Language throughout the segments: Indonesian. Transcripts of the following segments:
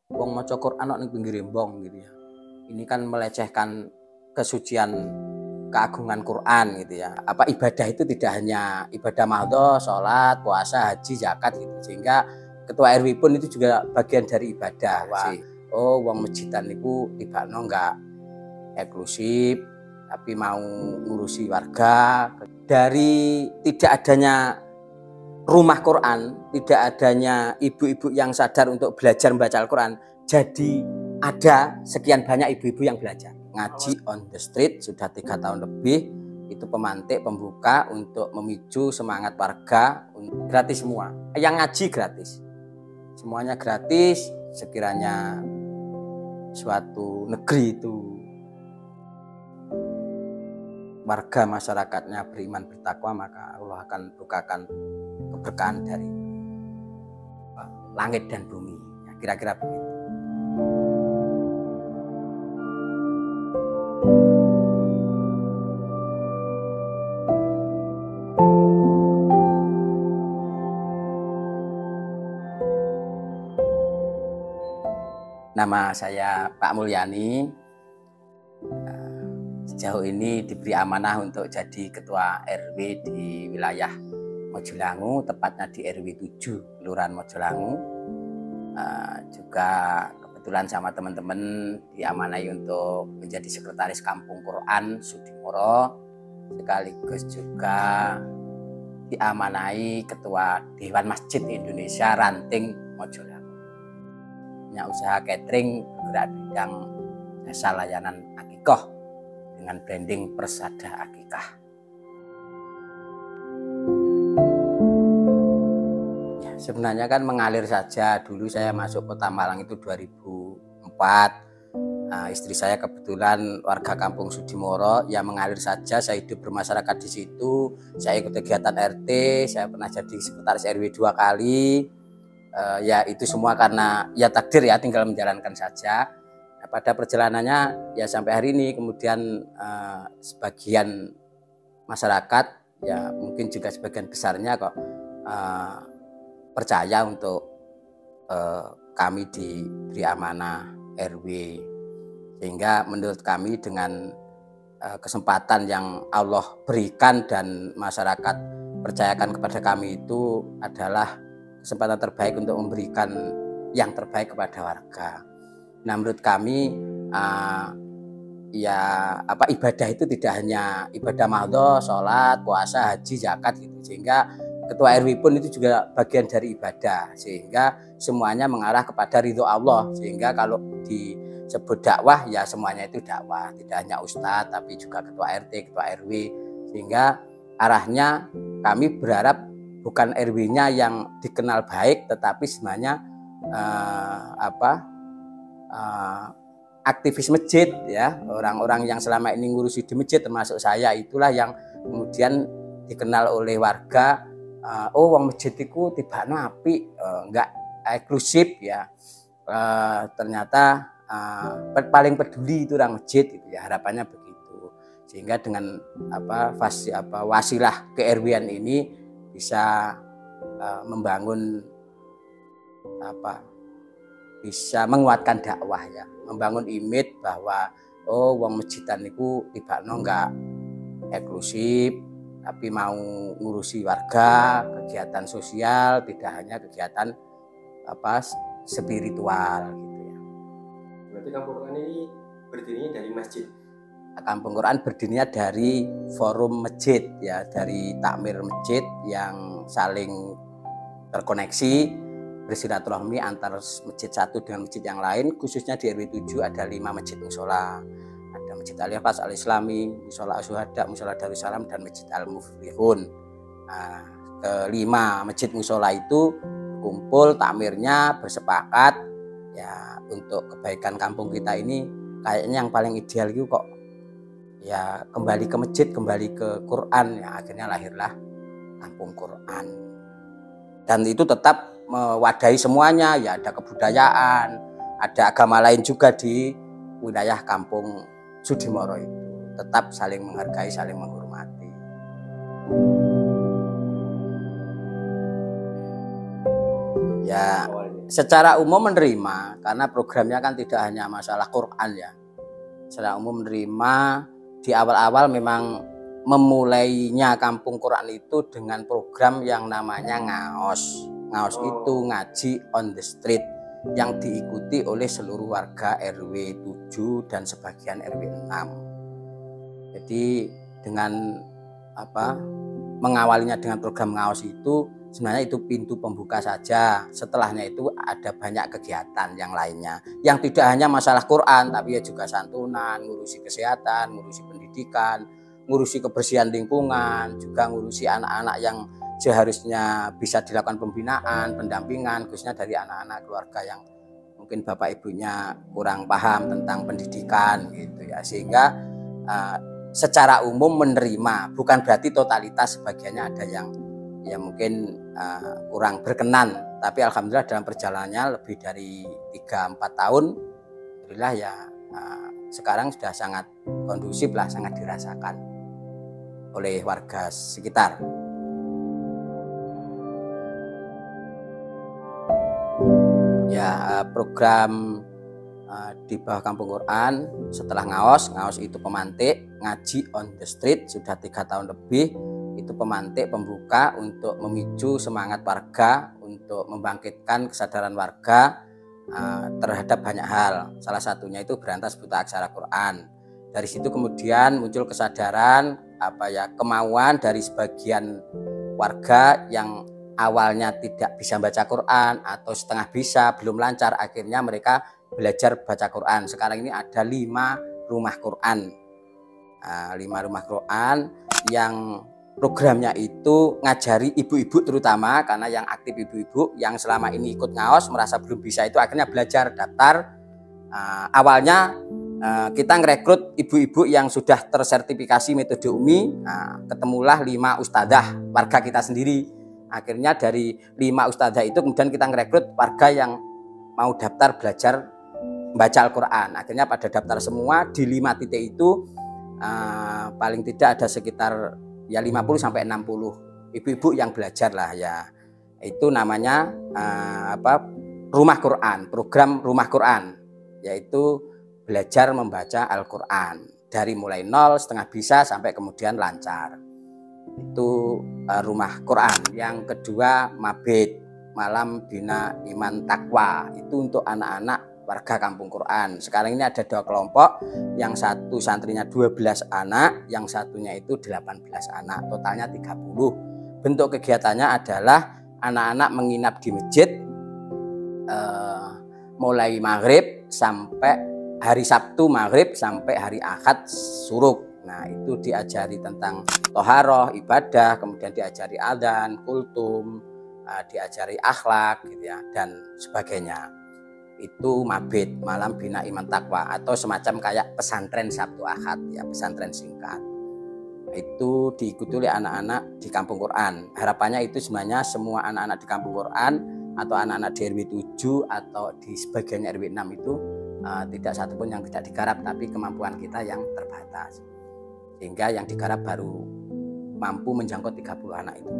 wong maca Quran ning pinggir embong gitu ya. Ini kan melecehkan kesucian keagungan Quran gitu ya. Apa ibadah itu tidak hanya ibadah mahdhah, salat, puasa, haji, zakat gitu. Sehingga ketua RW pun itu juga bagian dari ibadah. Wah, oh wong masjidan niku tibakno enggak eksklusif tapi mau ngurusi warga. Dari tidak adanya rumah Quran, tidak adanya ibu-ibu yang sadar untuk belajar membaca Al-Quran, jadi ada sekian banyak ibu-ibu yang belajar. Ngaji on the street sudah 3 tahun lebih, itu pemantik pembuka untuk memicu semangat warga, gratis semua. Yang ngaji gratis, semuanya gratis. Sekiranya suatu negeri itu warga masyarakatnya beriman bertakwa, maka Allah akan bukakan keberkahan dari langit dan bumi. Ya, kira-kira begitu. Nama saya Pak Mulyani. Sejauh ini diberi amanah untuk jadi ketua RW di wilayah Mojolangu, tepatnya di RW 7 Kelurahan Mojolangu. Juga kebetulan sama teman-teman diamanai untuk menjadi sekretaris Kampung Quran Sudimoro, sekaligus juga diamanai ketua Dewan Masjid Indonesia Ranting Mojolangu. Punya usaha catering bergerak di bidang jasa layanan akikoh dengan branding Persada Akikah. Ya, sebenarnya kan mengalir saja. Dulu saya masuk Kota Malang itu 2004. Istri saya kebetulan warga Kampung Sudimoro, ya mengalir saja. Saya hidup bermasyarakat di situ. Saya ikut kegiatan RT. Saya pernah jadi sekretaris RW 2 kali. Ya itu semua karena ya takdir ya, tinggal menjalankan saja. Pada perjalanannya ya sampai hari ini kemudian sebagian masyarakat ya mungkin juga sebagian besarnya kok percaya untuk kami diberi amanah RW, sehingga menurut kami dengan kesempatan yang Allah berikan dan masyarakat percayakan kepada kami itu adalah kesempatan terbaik untuk memberikan yang terbaik kepada warga. Nah, menurut kami ibadah itu tidak hanya ibadah mahdhah, salat, puasa, haji, zakat gitu. Sehingga ketua RW pun itu juga bagian dari ibadah, sehingga semuanya mengarah kepada ridho Allah. Sehingga kalau disebut dakwah ya semuanya itu dakwah, tidak hanya ustadz tapi juga ketua RT, ketua RW. Sehingga arahnya kami berharap bukan RW-nya yang dikenal baik, tetapi sebenarnya aktivis masjid ya, orang-orang yang selama ini ngurusi di masjid termasuk saya, itulah yang kemudian dikenal oleh warga. Oh wong masjid itu tibakno apik, enggak eksklusif ya. Ternyata paling peduli itu orang masjid itu ya, harapannya begitu. Sehingga dengan wasilah ke-RW-an ini bisa membangun bisa menguatkan dakwah ya, membangun image bahwa oh wong masjidan niku tibakno enggak eksklusif tapi mau ngurusi warga, kegiatan sosial, tidak hanya kegiatan spiritual gitu ya. Berarti Kampung Quran ini berdirinya dari masjid. Kampung Quran berdirinya dari forum masjid ya, dari takmir masjid yang saling terkoneksi, bersilaturahmi antar masjid satu dengan masjid yang lain. Khususnya di RW 7 ada 5 masjid musola. Ada Masjid Al-Yaqas Al-Islami, Musola Asyuhada, Musola Darussalam, dan Masjid Al-Muflihun. Kelima masjid musola itu kumpul takmirnya bersepakat ya untuk kebaikan kampung kita ini. Kayaknya yang paling ideal itu kok ya kembali ke masjid, kembali ke Quran ya, akhirnya lahirlah Kampung Quran. Dan itu tetap mewadahi semuanya ya, ada kebudayaan, ada agama lain juga di wilayah Kampung Sudimoro itu, tetap saling menghargai, saling menghormati. Ya secara umum menerima, karena programnya kan tidak hanya masalah Quran ya. Secara umum menerima. Di awal-awal memang memulainya Kampung Quran itu dengan program yang namanya ngaos. Ngaos itu ngaji on the street yang diikuti oleh seluruh warga RW 7 dan sebagian RW 6. Jadi dengan mengawalinya dengan program ngaos itu sebenarnya itu pintu pembuka saja. Setelahnya itu ada banyak kegiatan yang lainnya yang tidak hanya masalah Quran, tapi ya juga santunan, ngurusi kesehatan, ngurusi pendidikan, ngurusi kebersihan lingkungan, juga ngurusi anak-anak yang seharusnya bisa dilakukan pembinaan, pendampingan, khususnya dari anak-anak keluarga yang mungkin bapak ibunya kurang paham tentang pendidikan gitu ya, sehingga secara umum menerima, bukan berarti totalitas, sebagiannya ada yang ya mungkin kurang berkenan, tapi alhamdulillah dalam perjalanannya lebih dari 3-4 tahun alhamdulillah ya sekarang sudah sangat kondusif lah, sangat dirasakan oleh warga sekitar. Ya, program di bawah Kampung Quran setelah ngaos itu pemantik, ngaji on the street sudah 3 tahun lebih. Itu pemantik pembuka untuk memicu semangat warga, untuk membangkitkan kesadaran warga terhadap banyak hal. Salah satunya itu berantas buta aksara Quran. Dari situ kemudian muncul kesadaran kemauan dari sebagian warga yang awalnya tidak bisa baca Quran atau setengah bisa, belum lancar, akhirnya mereka belajar baca Quran. Sekarang ini ada 5 rumah Quran. 5 rumah Quran yang programnya itu ngajari ibu-ibu terutama, karena yang aktif ibu-ibu yang selama ini ikut ngaos merasa belum bisa itu akhirnya belajar daftar. Awalnya kita ngerekrut ibu-ibu yang sudah tersertifikasi metode UMI. Ketemulah 5 ustadzah warga kita sendiri. Akhirnya dari 5 ustadzah itu kemudian kita ngerekrut warga yang mau daftar belajar membaca Al-Quran. Akhirnya pada daftar semua di 5 titik itu paling tidak ada sekitar ya 50-60 ibu-ibu yang belajar lah ya. Itu namanya Rumah Quran, program Rumah Quran, yaitu belajar membaca Al-Quran dari mulai 0, setengah bisa sampai kemudian lancar. Itu Rumah Quran. Yang kedua Mabit, Malam Bina Iman Takwa, itu untuk anak-anak warga Kampung Quran. Sekarang ini ada 2 kelompok, yang satu santrinya 12 anak, yang satunya itu 18 anak, totalnya 30. Bentuk kegiatannya adalah anak-anak menginap di masjid mulai maghrib sampai hari Sabtu maghrib sampai hari Ahad suruk. Nah, itu diajari tentang toharoh, ibadah, kemudian diajari adzan, kultum, diajari akhlak gitu ya, dan sebagainya. Itu Mabit, Malam Bina Iman Takwa, atau semacam kayak pesantren Sabtu Ahad ya, pesantren singkat. Itu diikuti oleh anak-anak di Kampung Quran. Harapannya itu sebenarnya semua anak-anak di Kampung Quran atau anak-anak di RW 7 atau di sebagian RW 6 itu tidak satupun yang tidak digarap, tapi kemampuan kita yang terbatas. Sehingga yang digarap baru mampu menjangkau 30 anak itu.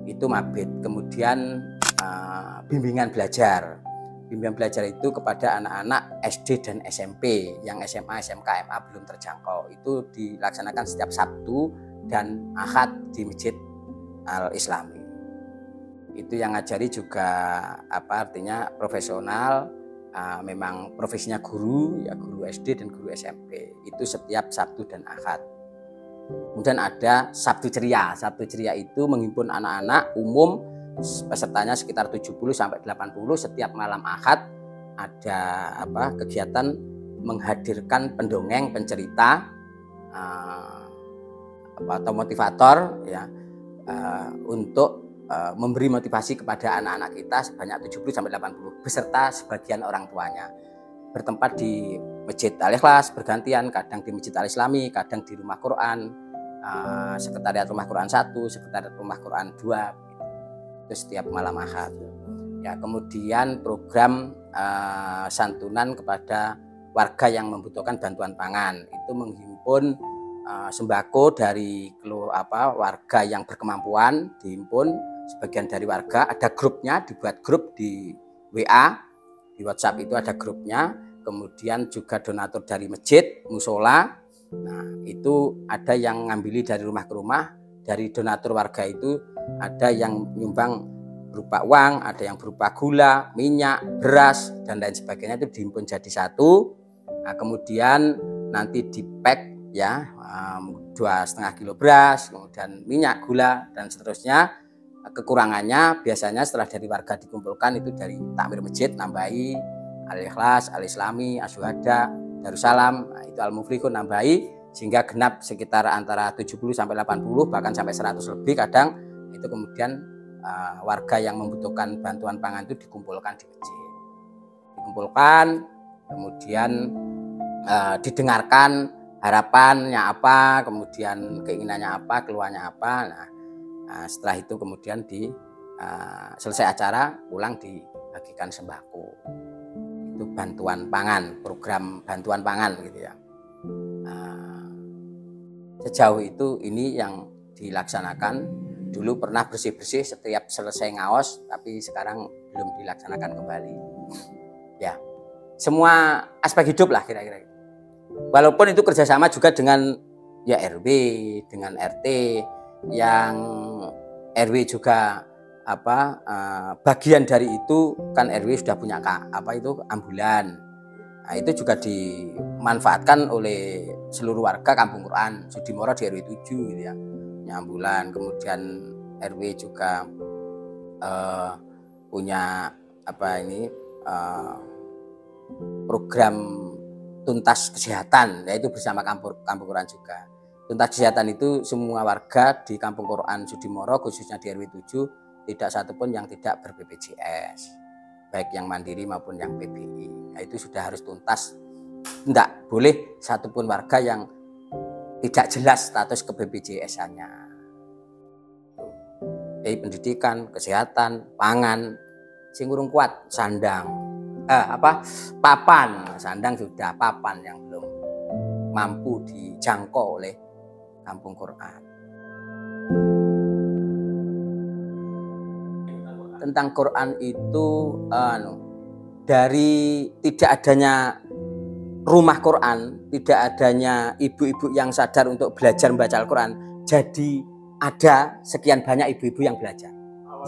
Itu Mabit. Kemudian bimbingan belajar. Bimbingan belajar itu kepada anak-anak SD dan SMP, yang SMA, SMK, MA belum terjangkau. Itu dilaksanakan setiap Sabtu dan Ahad di Masjid Al-Islami. Itu yang ngajari juga artinya profesional, memang profesinya guru, ya guru SD dan guru SMP. Itu setiap Sabtu dan Ahad. Kemudian ada Sabtu Ceria. Sabtu Ceria itu menghimpun anak-anak umum, pesertanya sekitar 70-80. Setiap malam Ahad ada kegiatan menghadirkan pendongeng, pencerita atau motivator ya, untuk memberi motivasi kepada anak-anak kita sebanyak 70-80 beserta sebagian orang tuanya. Bertempat di Masjid Al-Ikhlas bergantian, kadang di Masjid Al-Islami, kadang di Rumah Quran, Sekretariat Rumah Quran 1, Sekretariat Rumah Quran 2. Setiap malam Ahad ya. Kemudian program santunan kepada warga yang membutuhkan bantuan pangan, itu menghimpun sembako dari warga yang berkemampuan, dihimpun sebagian dari warga, ada grupnya, dibuat grup di WA, di WhatsApp itu ada grupnya, kemudian juga donatur dari masjid, musola. Nah, itu ada yang ngambili dari rumah ke rumah, dari donatur warga itu ada yang nyumbang berupa uang, ada yang berupa gula, minyak, beras, dan lain sebagainya itu dihimpun jadi satu. Nah, kemudian nanti di-pack ya, 2,5 kilo beras, kemudian minyak, gula, dan seterusnya. Kekurangannya biasanya setelah dari warga dikumpulkan itu dari takmir masjid nambahi, Al-Ikhlas, Al-Islami, Asyuhada, Darussalam, nah, itu Al-Muflihun nambahi sehingga genap sekitar antara 70 sampai 80 bahkan sampai 100 lebih kadang itu kemudian warga yang membutuhkan bantuan pangan itu dikumpulkan di masjid. Dikumpulkan kemudian didengarkan harapannya apa, kemudian keinginannya apa, keluhannya apa. Nah, setelah itu kemudian selesai acara pulang dibagikan sembako. Itu bantuan pangan, program bantuan pangan gitu ya. Sejauh itu ini yang dilaksanakan. Dulu pernah bersih-bersih setiap selesai ngaos, tapi sekarang belum dilaksanakan kembali. Ya, semua aspek hidup lah kira-kira. Walaupun itu kerjasama juga dengan ya RW, dengan RT, yang RW juga bagian dari itu kan RW sudah punya ambulan. Nah, itu juga dimanfaatkan oleh seluruh warga Kampung Quran Sudimoro di RW 7 gitu ya. Ambulan, kemudian RW juga punya program tuntas kesehatan, yaitu bersama Kampung Quran juga. Tuntas kesehatan itu semua warga di Kampung Quran Sudimoro khususnya di RW 7 tidak satupun yang tidak ber-BPJS, baik yang mandiri maupun yang PBI. Nah, itu sudah harus tuntas, tidak boleh satupun warga yang tidak jelas status ke-BPJS-nya. Pendidikan, kesehatan, pangan, sing urung kuat, sandang. Papan, sandang sudah, papan yang belum mampu dijangkau oleh Kampung Quran. Tentang Quran itu dari tidak adanya rumah Quran, tidak adanya ibu-ibu yang sadar untuk belajar membaca Al-Quran, jadi ada sekian banyak ibu-ibu yang belajar.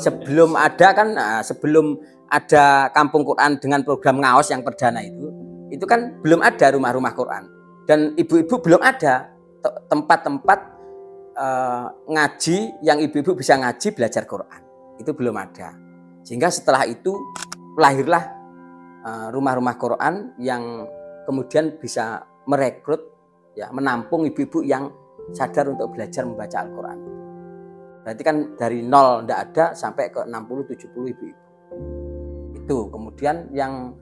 Sebelum ada Kampung Quran dengan program ngaos yang perdana itu kan belum ada rumah-rumah Quran dan ibu-ibu belum ada tempat-tempat ngaji yang ibu-ibu bisa ngaji belajar Quran, itu belum ada. Sehingga setelah itu lahirlah rumah-rumah Quran yang kemudian bisa merekrut ya, menampung ibu-ibu yang sadar untuk belajar membaca Al-Quran. Berarti kan dari nol tidak ada sampai ke 60-70 ibu-ibu. Itu kemudian yang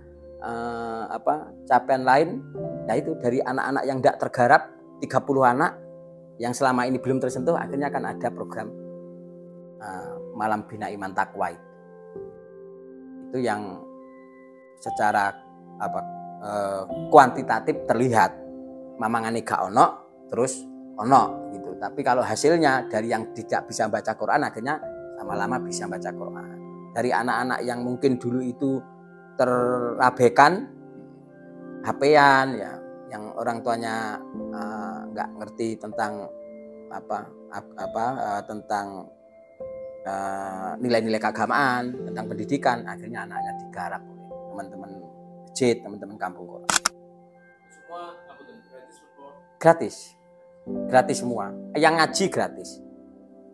capaian lain yaitu dari anak-anak yang tidak tergarap 30 anak yang selama ini belum tersentuh, akhirnya akan ada program Malam Bina Iman Taqwa itu yang secara kuantitatif terlihat mamangane gak ono terus ono gitu. Tapi kalau hasilnya dari yang tidak bisa baca Quran akhirnya lama-lama bisa baca Quran. Dari anak-anak yang mungkin dulu itu terabaikan HP-an ya, yang orang tuanya nggak ngerti tentang tentang nilai-nilai keagamaan, tentang pendidikan, akhirnya anaknya digarap oleh teman-teman masjid, teman-teman Kampung Quran. Semua gratis, gratis semua. Yang ngaji gratis,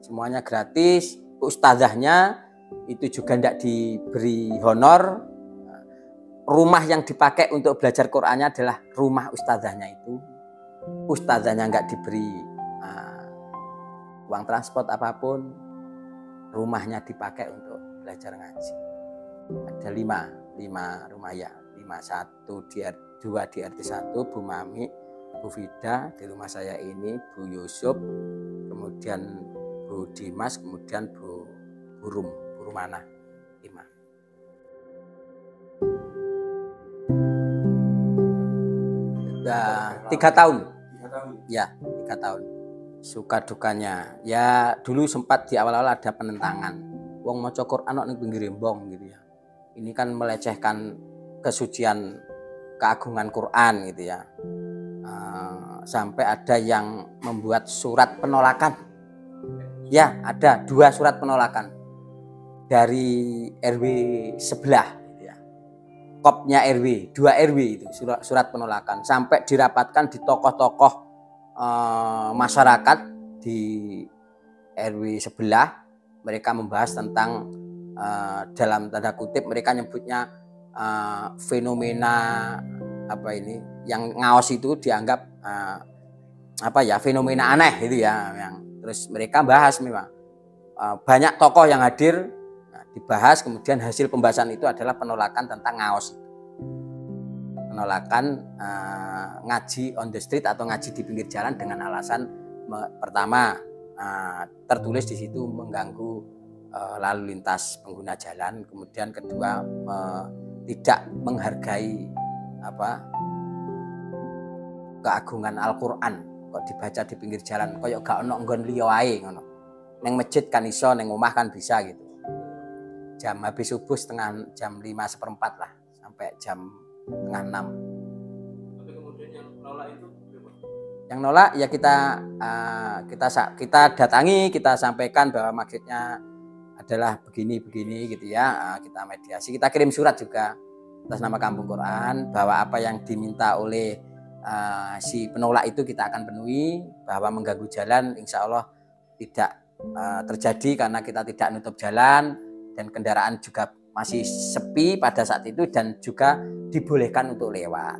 semuanya gratis. Ustazahnya itu juga tidak diberi honor. Rumah yang dipakai untuk belajar Qurannya adalah rumah ustazahnya itu. Ustazahnya nggak diberi uang transport apapun. Rumahnya dipakai untuk belajar ngaji. Ada 5 rumah ya. 2 di RT 1, Bu Mami, Bu Fida, di rumah saya ini Bu Yusuf, kemudian Bu Dimas, kemudian Bu Rumana, 5. Sudah 3 tahun. 3 tahun. Ya, 3 tahun. Suka dukanya. Ya, dulu sempat di awal-awal ada penentangan. Wong maca Quran ning pinggir embong gitu ya. ini kan melecehkan kesucian keagungan Quran gitu ya. Sampai ada yang membuat surat penolakan. Ya, ada 2 surat penolakan dari RW sebelah gitu ya. Kopnya RW, 2 RW itu surat penolakan, sampai dirapatkan di tokoh-tokoh masyarakat di RW sebelah. Mereka membahas tentang dalam tanda kutip mereka nyebutnya fenomena apa ini yang ngaos itu dianggap fenomena aneh gitu ya. Terus mereka bahas memang banyak tokoh yang hadir, dibahas, kemudian hasil pembahasan itu adalah penolakan tentang ngaos, penolakan ngaji on the street atau ngaji di pinggir jalan dengan alasan pertama tertulis di situ mengganggu lalu lintas pengguna jalan, kemudian kedua tidak menghargai keagungan Al-Qur'an, kok dibaca di pinggir jalan koyo gak ono nggon liya wae ngono. Neng masjid kan iso, neng omah kan bisa gitu. Jam habis subuh jam 5:15 lah sampai jam 5:30. Tapi kemudian yang nolak itu berapa? Yang nolak ya kita datangi, kita sampaikan bahwa maksudnya adalah begini gitu ya. Kita mediasi, kita kirim surat juga atas nama Kampung Quran bahwa apa yang diminta oleh si penolak itu kita akan penuhi, bahwa mengganggu jalan insya Allah tidak terjadi karena kita tidak nutup jalan dan kendaraan juga masih sepi pada saat itu dan juga dibolehkan untuk lewat.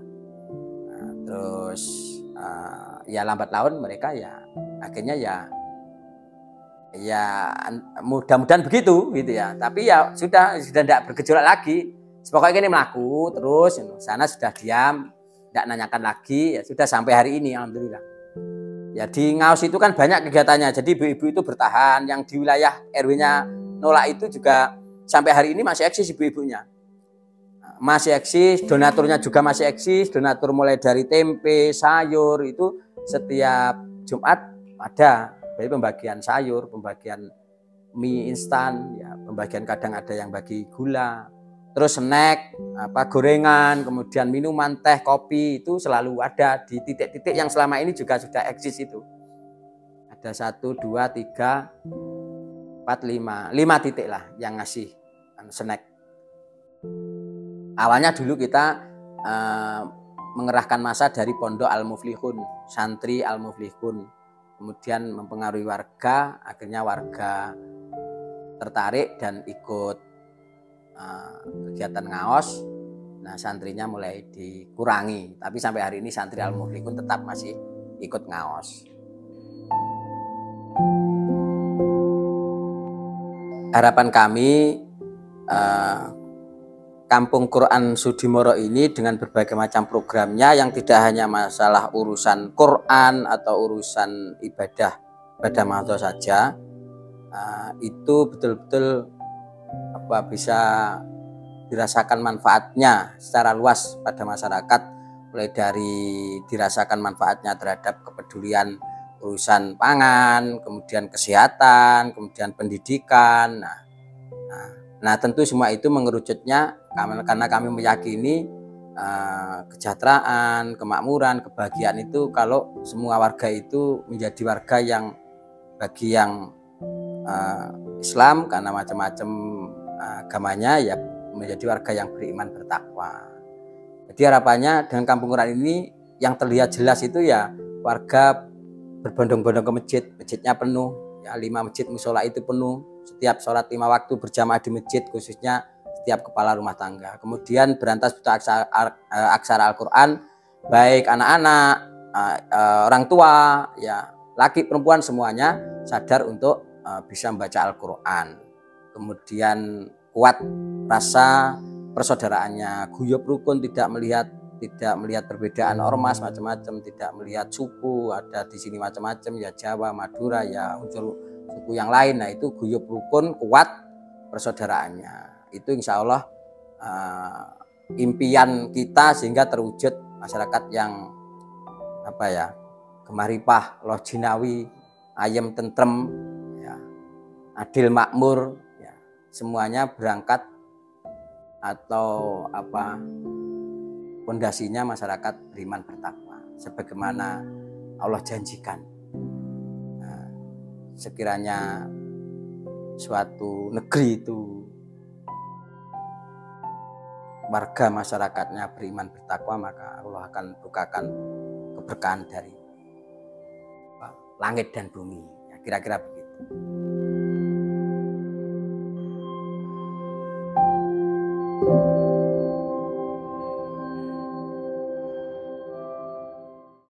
Terus ya lambat laun mereka ya akhirnya ya mudah-mudahan begitu gitu ya. Tapi ya sudah tidak bergejolak lagi. Pokoknya ini melaku terus, sana sudah diam, tidak nanyakan lagi, ya sudah sampai hari ini alhamdulillah. Ya di Ngaos itu kan banyak kegiatannya, jadi ibu-ibu itu bertahan, yang di wilayah RW-nya nolak itu juga sampai hari ini masih eksis ibu-ibunya. Masih eksis, donaturnya juga masih eksis, donatur mulai dari tempe, sayur itu setiap Jumat ada, dari pembagian sayur, pembagian mie instan, ya pembagian kadang ada yang bagi gula. Terus snack, gorengan, kemudian minuman, teh, kopi itu selalu ada di titik-titik yang selama ini juga sudah eksis itu. Ada 1, 2, 3, 4, 5 titik lah yang ngasih snack. Awalnya dulu kita mengerahkan massa dari Pondok Al-Muflihun, santri Al-Muflihun. Kemudian mempengaruhi warga, akhirnya warga tertarik dan ikut kegiatan ngaos. Nah santrinya mulai dikurangi, tapi sampai hari ini santri Al-Muflihun tetap masih ikut ngaos. Harapan kami Kampung Quran Sudimoro ini dengan berbagai macam programnya yang tidak hanya masalah urusan Quran atau urusan ibadah mahdoh saja, itu betul-betul bisa dirasakan manfaatnya secara luas pada masyarakat, mulai dari dirasakan manfaatnya terhadap kepedulian urusan pangan, kemudian kesehatan, kemudian pendidikan. Nah tentu semua itu mengerucutnya karena kami meyakini kesejahteraan, kemakmuran, kebahagiaan itu kalau semua warga itu menjadi warga yang bagi yang Islam karena macam-macam agamanya ya menjadi warga yang beriman bertakwa. Jadi harapannya dengan Kampung Quran ini yang terlihat jelas itu ya warga berbondong-bondong ke masjid, masjidnya penuh, ya 5 masjid musola itu penuh, setiap sholat 5 waktu berjamaah di masjid khususnya setiap kepala rumah tangga. Kemudian berantas buta aksara Al-Quran, baik anak-anak, orang tua, ya laki perempuan semuanya sadar untuk bisa membaca Al-Quran. Kemudian kuat rasa persaudaraannya, guyub rukun, tidak melihat perbedaan ormas macam-macam, tidak melihat suku, ada di sini macam-macam ya Jawa, Madura, ya unsur suku yang lain. Nah itu guyub rukun, kuat persaudaraannya. Itu insya Allah impian kita sehingga terwujud masyarakat yang gemaripah, loh jinawi, ayem tentrem, ya, adil makmur, ya, semuanya berangkat atau apa pondasinya masyarakat beriman bertakwa sebagaimana Allah janjikan. Nah, sekiranya suatu negeri itu warga masyarakatnya beriman bertakwa, maka Allah akan bukakan keberkahan dari langit dan bumi. Ya, kira-kira begitu.